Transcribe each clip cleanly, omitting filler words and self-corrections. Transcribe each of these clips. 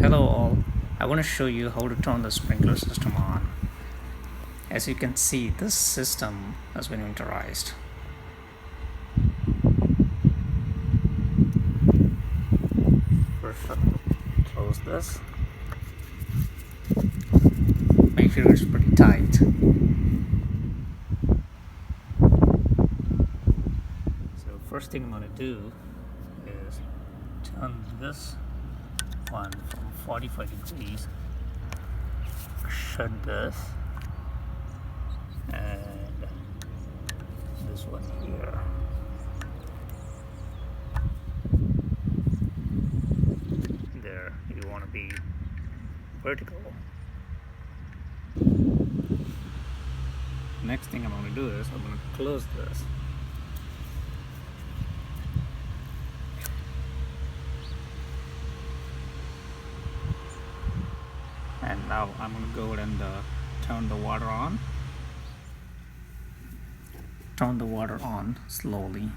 Hello all, I want to show you how to turn the sprinkler system on. As you can see, this system has been winterized. First I'll close this. Make sure it's pretty tight. So first thing I'm going to do is turn this one from 45 degrees, shut this, and this one here. There, you want to be vertical. Next thing I'm going to do is I'm going to close this. And now I'm going to go and turn the water on. Turn the water on slowly.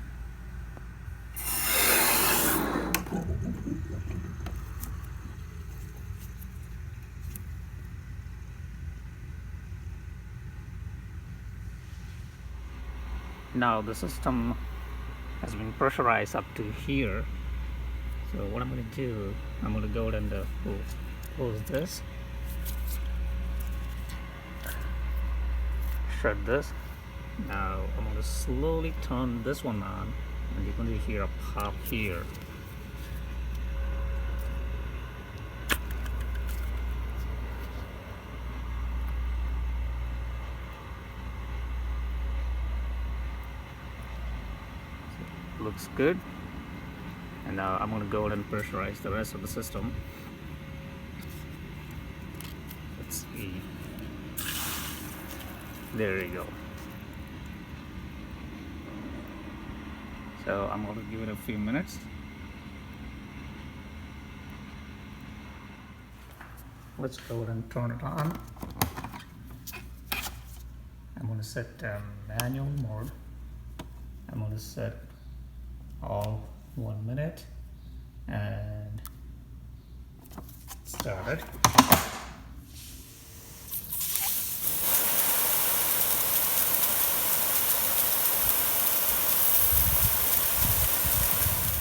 Now the system has been pressurized up to here. So what I'm going to do, I'm going to go and close this. Shut this. Now I'm going to slowly turn this one on, and you're going to hear a pop here. So, looks good. And now I'm going to go and pressurize the rest of the system. Let's see. There you go. So I'm going to give it a few minutes. Let's go ahead and turn it on. I'm going to set manual mode. I'm going to set all 1 minute and start it.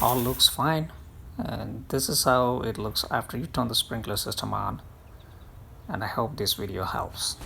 All looks fine, and this is how it looks after you turn the sprinkler system on, and I hope this video helps.